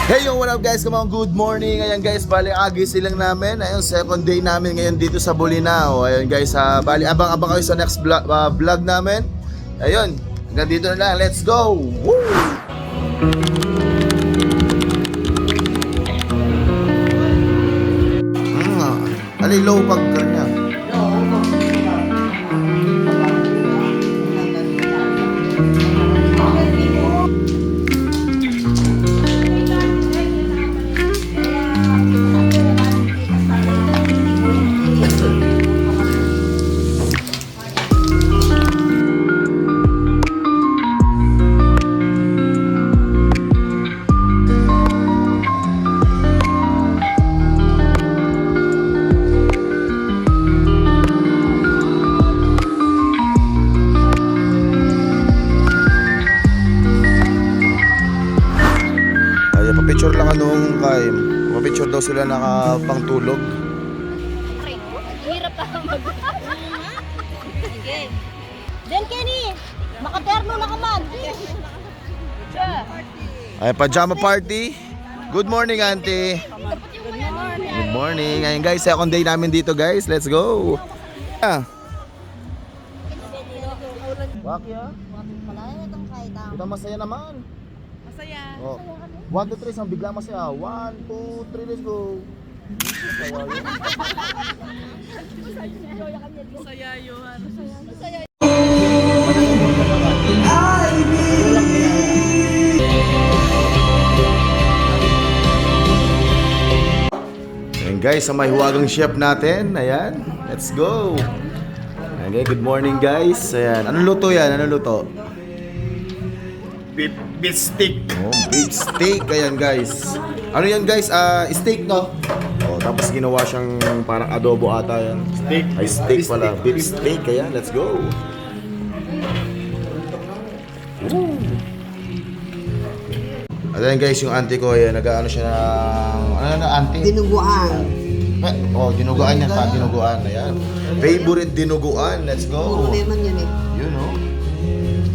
Hey yo, what up guys? Come on, good morning. Ayan guys, bali agising lang namin. Ayun, second day namin ngayon dito sa Bolinao. Ayun guys, bali abang-abang kayo sa next vlog namin. Ayun, hanggang dito na lang. Let's go! Woo! Alay, low pag niya. Picture lang anong kain. Picture daw sila nakapangtulog. Hirap pa mag... Sige. Then Kenny, makaterno na ka man. Ay, pajama party. Good morning, auntie. Good morning. Ayun guys, second day namin dito guys. Let's go. Waki ha? Kita masaya naman. Masaya. Oh. 1, 2, 3, bigla masaya. 1, 2, 3, let's go. Masaya yun. Masaya yun. Masaya. Ayan guys, sa may huwagang chef natin. Ayan, let's go. Okay, good morning guys. Ayan, anong luto yan? Anong luto? Beef steak. Oh, beef steak. Ayan guys. Ano yan guys? Steak no? Oh, tapos ginawa siyang parang adobo ata yan. Steak. Ay, steak pala. Beef steak. Ayan, let's go. Woo. Ayan guys, yung auntie ko, ayan, nag-ano siya ng... Ano na auntie? Dinuguan. Oh, dinuguan yan pa. Dinuguan. Ayan. Favorite dinuguan. Let's go. Puro naman yun eh. You know.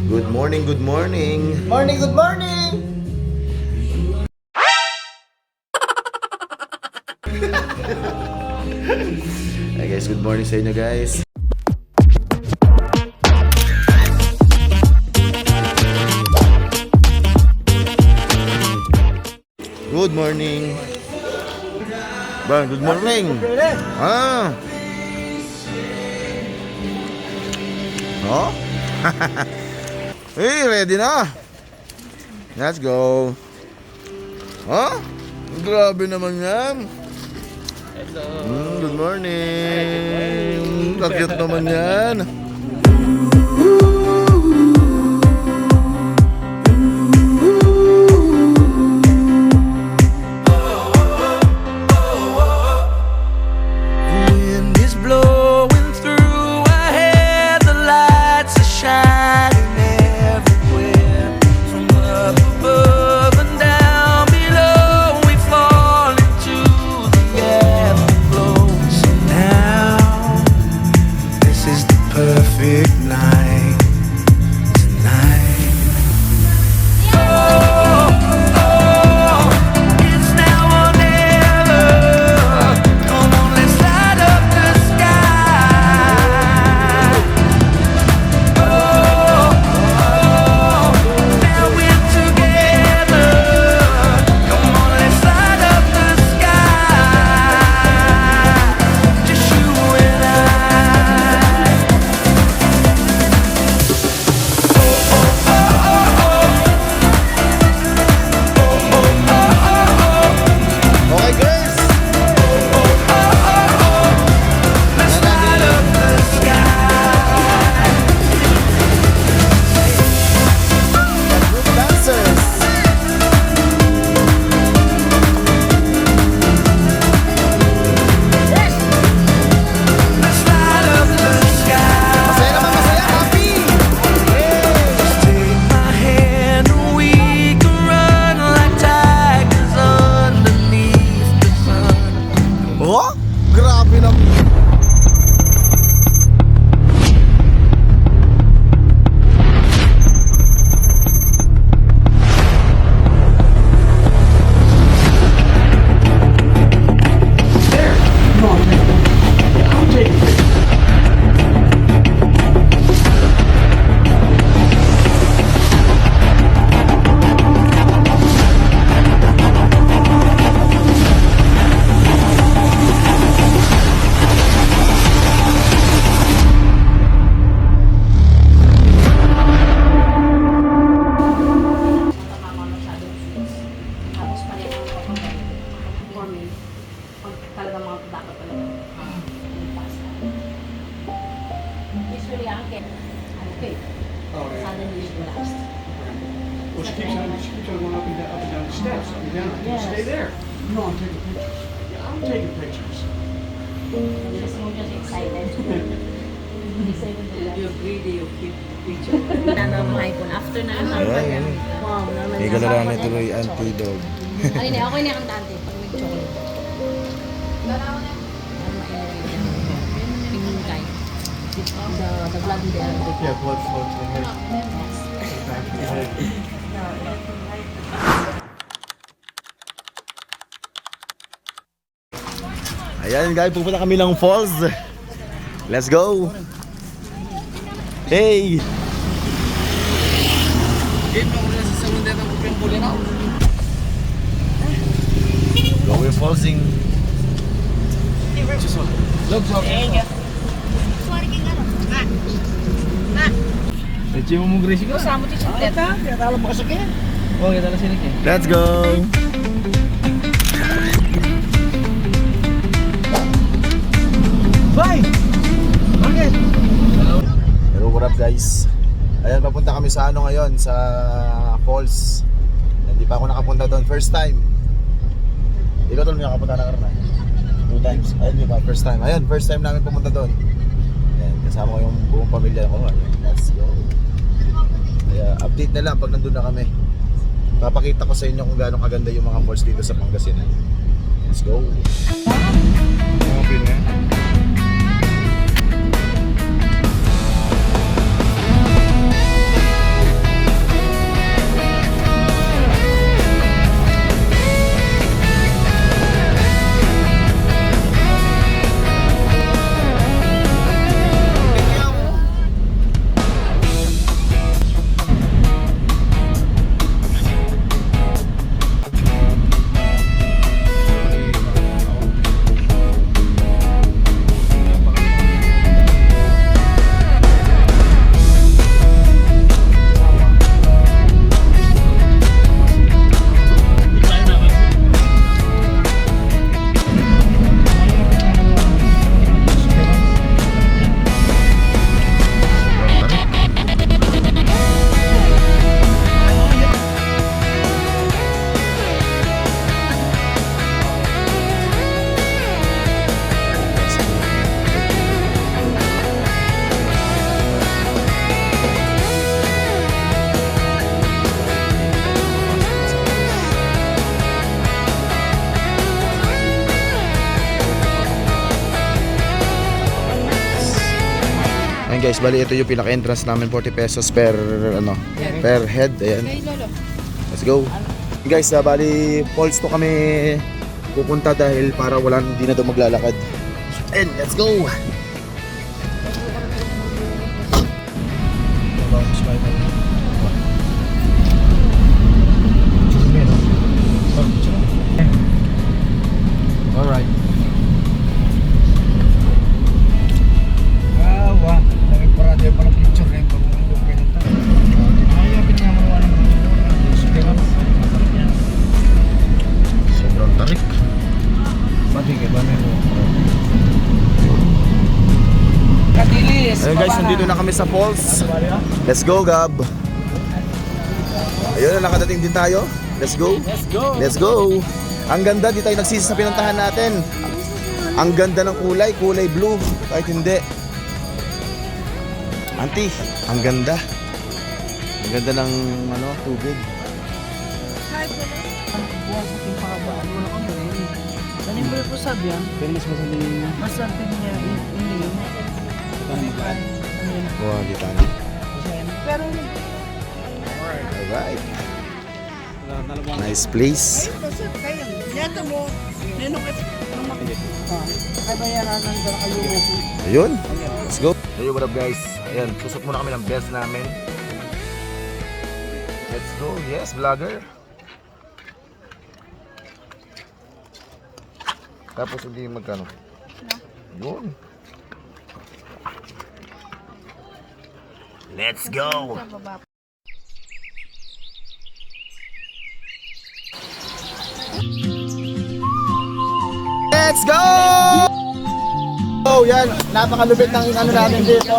Good morning, good morning. Morning, good morning. Hey guys, good morning sa inyo guys. Good morning. Bang, good morning. Ah. Oh. Hey, ready na. Let's go. Huh? Grabe naman yan. Hello. Good morning. Cute naman yan. Wind is blowing through our hair, the lights are shining everywhere. From up above and down below, we fall into the afterglow. So now, this is the perfect Well, she keeps on going up and down the steps, up and down. Yes. Stay there. No, I'm taking pictures. Yeah, I'm taking pictures. Just mo just excited. Excited na You video, keep picture. Nanamahay ko na. After na ang Ayan, ayan. Wow, naman. May galala na tuloy anti-dog. Ay, hindi. Okay na yung tante. Pag may chocolate. Pingkay. The blood in the air. Yeah, blood flow to the head. Back to the head. Ayan guys, pupunta kami ng falls. Let's go! Hey! Going fallsing. Kasama si chocolate. Let's go! Bye! Bakit? Pero what up guys? Ayan, papunta kami sa ano ngayon, sa falls. Hindi pa ako nakapunta doon, first time. Ikaw tol, nakapunta na karoon na? 2 times. Ayun, di ba? First time. Ayun, first time namin pumunta doon. Ayan, kasama ko yung buong pamilya ko. Ayan, let's go. Kaya update na lang pag nandun na kami. Papakita ko sa inyo kung gaano kaganda yung mga falls dito sa Pangasinan. Let's go. Ayan guys, bali ito yung pinaka-entrance namin, 40 pesos per ano, per head. Ayan. Let's go. Guys, bali falls to kami pupunta dahil para wala hindi na daw maglalakad. And let's go. Alright. Sobrang tarik. Ayun guys, nandito na kami sa falls. Let's go, Gab. Ayun, nakadating din tayo. Let's go. Let's go. Ang ganda, di tayo nagsisi sa pinuntahan natin. Ang ganda ng kulay, kulay blue. Kahit hindi. Auntie, ang ganda. Ang ganda ng ano, tubig. Sanibol po sabi yan. Pero mas masaling. Masabi niya ini. Wow, di tayo. Pero Alright. Nice place. kayo. Yato mo. Nino ka. Ay bayaran ng kayo. Ayun. Let's go. Hey, what up guys? Ayan, susot muna kami ng best namin. Let's go. Yes, vlogger. Tapos hindi magkano. Yun. Let's go. Let's go! Oh, yan. Napakalupit ng ano natin dito.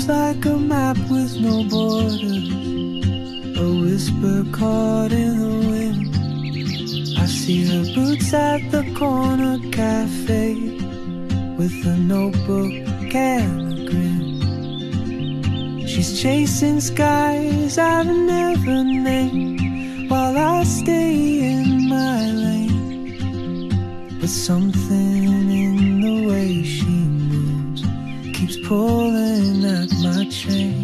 feels like a map with no borders, a whisper caught in the wind. I see her boots at the corner cafe with a notebook and a grin. She's chasing skies I've never named while I stay in my lane. But something in the way she moves keeps pulling at my chain.